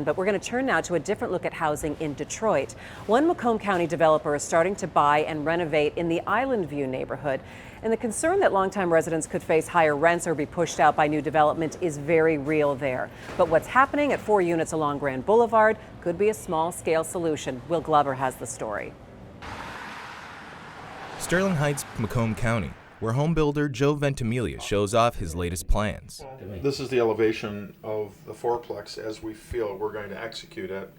But we're going to turn now to a different look at housing in Detroit. One Macomb County developer is starting to buy and renovate in the Islandview neighborhood. And the concern that longtime residents could face higher rents or be pushed out by new development is very real there. But what's happening at 4 units along Grand Boulevard could be a small-scale solution. Will Glover has the story. Sterling Heights, Macomb County, where home builder Joe Ventimiglia shows off his latest plans. This is the elevation of the fourplex as we feel we're going to execute it.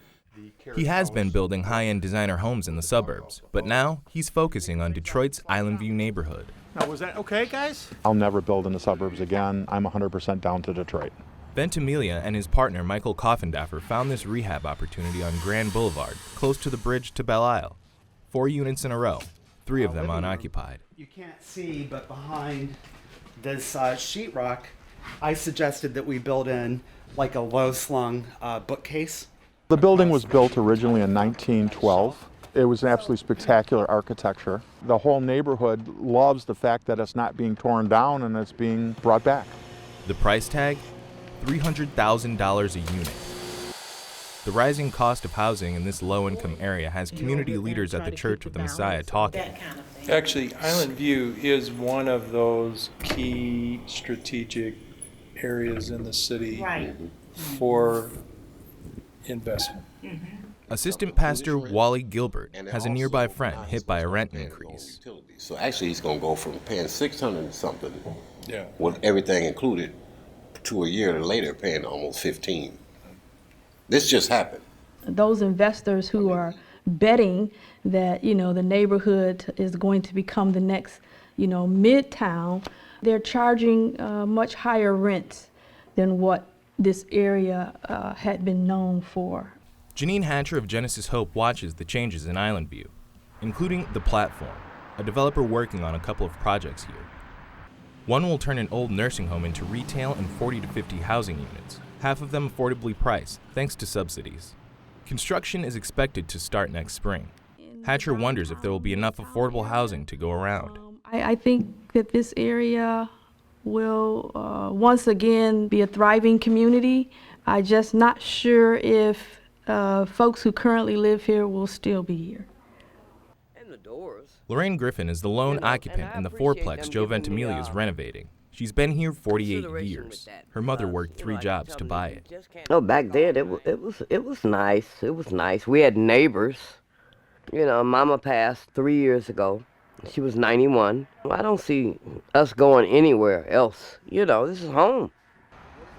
He has been building high-end designer homes in the suburbs, but now he's focusing on Detroit's Islandview neighborhood. Now, was that okay, guys? I'll never build in the suburbs again. I'm 100% down to Detroit. Ventimiglia and his partner Michael Coffendaffer found this rehab opportunity on Grand Boulevard, close to the bridge to Belle Isle. 4 units in a row, 3 of them unoccupied. You can't see, but behind this sheetrock, I suggested that we build in like a low-slung bookcase. The building was built originally in 1912. It was absolutely spectacular architecture. The whole neighborhood loves the fact that it's not being torn down and it's being brought back. The price tag? $300,000 a unit. The rising cost of housing in this low-income area has community leaders at the Church of the Messiah talking. Actually, Islandview is one of those key strategic areas in the city for investment. Assistant Pastor Wally Gilbert has a nearby friend hit by a rent increase. So actually he's going to go from paying $600 and something with everything included to a year later paying almost $15. This just happened. Those investors who are betting that, the neighborhood is going to become the next, midtown, they're charging much higher rents than what this area had been known for. Janine Hatcher of Genesis Hope watches the changes in Islandview, including the platform, a developer working on a couple of projects here. One will turn an old nursing home into retail and 40 to 50 housing units, half of them affordably priced thanks to subsidies. Construction is expected to start next spring. Hatcher wonders if there will be enough affordable housing to go around. I think that this area will once again be a thriving community. I'm just not sure if folks who currently live here will still be here. Lorraine Griffin is the lone occupant in the fourplex Joe Ventimiglia is renovating. She's been here 48 years. Her mother worked 3 jobs to buy it. Oh, back then it was nice. It was nice. We had neighbors. Mama passed 3 years ago. She was 91. I don't see us going anywhere else. This is home.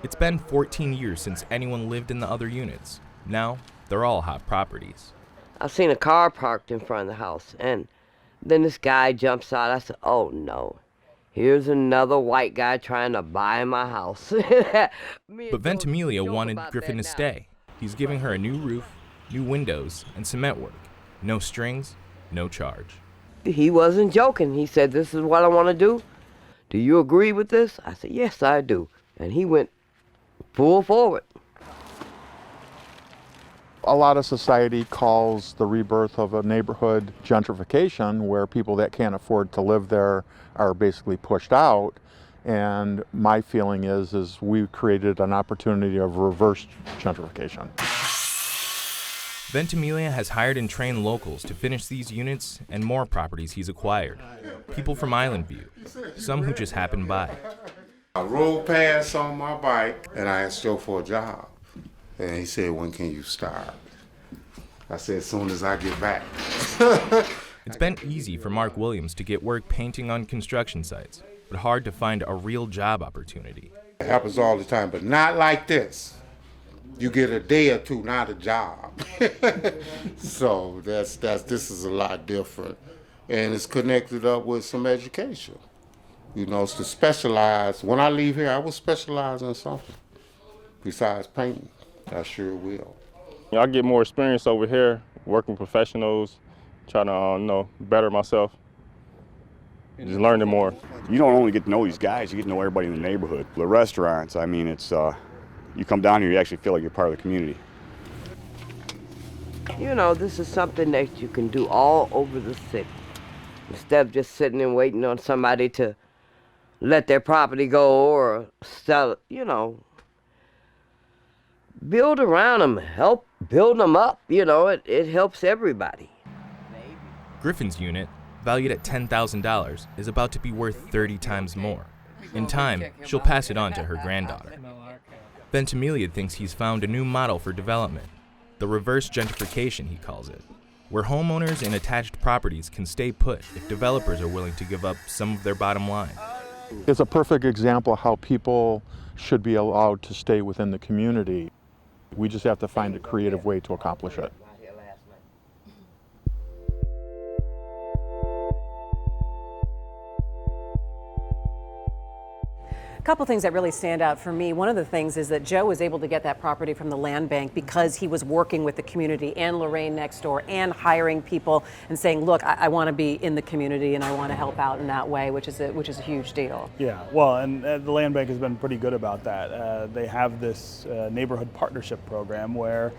It's been 14 years since anyone lived in the other units. Now, they're all hot properties. I seen a car parked in front of the house, and then this guy jumps out. I said, oh, no. Here's another white guy trying to buy my house. But Ventimiglia wanted Griffin to stay. He's giving her a new roof, new windows, and cement work. No strings, no charge. He wasn't joking. He said, this is what I want to do. Do you agree with this? I said, yes, I do. And he went full forward. A lot of society calls the rebirth of a neighborhood gentrification, where people that can't afford to live there are basically pushed out. And my feeling is we created an opportunity of reverse gentrification. Ventimiglia has hired and trained locals to finish these units and more properties he's acquired. People from Islandview, some who just happened by. I rode past on my bike and I asked Joe for a job. And he said, when can you start? I said, as soon as I get back. It's been easy for Mark Williams to get work painting on construction sites, but hard to find a real job opportunity. It happens all the time, but not like this. You get a day or two, not a job. So this is a lot different. And it's connected up with some education. It's to specialize. When I leave here, I will specialize in something besides painting. I sure will. I get more experience over here, working with professionals, trying to better myself, just learning more. You don't only get to know these guys, you get to know everybody in the neighborhood. The restaurants, it's you come down here, you actually feel like you're part of the community. This is something that you can do all over the city. Instead of just sitting and waiting on somebody to let their property go or sell it, build around them, help build them up. It helps everybody. Griffin's unit, valued at $10,000, is about to be worth 30 times more. In time, she'll pass it on to her granddaughter. Ventimiglia thinks he's found a new model for development, the reverse gentrification, he calls it, where homeowners in attached properties can stay put if developers are willing to give up some of their bottom line. It's a perfect example of how people should be allowed to stay within the community. We just have to find a creative way to accomplish it. A couple things that really stand out for me. One of the things is that Joe was able to get that property from the land bank because he was working with the community and Lorraine next door and hiring people and saying, look, I want to be in the community and I want to help out in that way, which is a huge deal. Yeah, well, and the land bank has been pretty good about that. They have this neighborhood partnership program where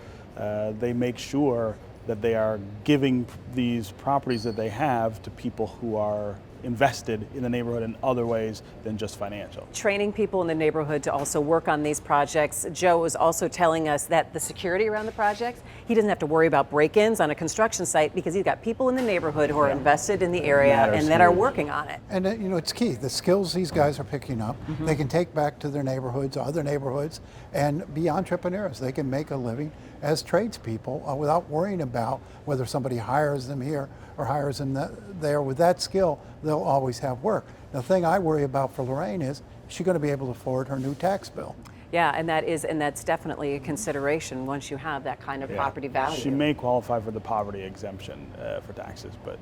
they make sure that they are giving these properties that they have to people who are invested in the neighborhood in other ways than just financial. Training people in the neighborhood to also work on these projects. Joe was also telling us that the security around the projects, he doesn't have to worry about break-ins on a construction site because he's got people in the neighborhood who are invested in the area and that are working on it. And it's key. The skills these guys are picking up, they can take back to their neighborhoods, other neighborhoods, and be entrepreneurs. They can make a living as tradespeople without worrying about whether somebody hires them here or hires them there. With that skill, they'll always have work. The thing I worry about for Lorraine is she's going to be able to afford her new tax bill. Yeah, and that's definitely a consideration once you have that kind of property value. She may qualify for the poverty exemption for taxes, but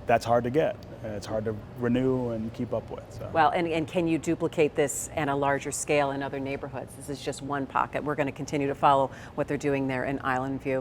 that's hard to get. And it's hard to renew and keep up with. So. Well, and can you duplicate this at a larger scale in other neighborhoods? This is just one pocket. We're going to continue to follow what they're doing there in Islandview.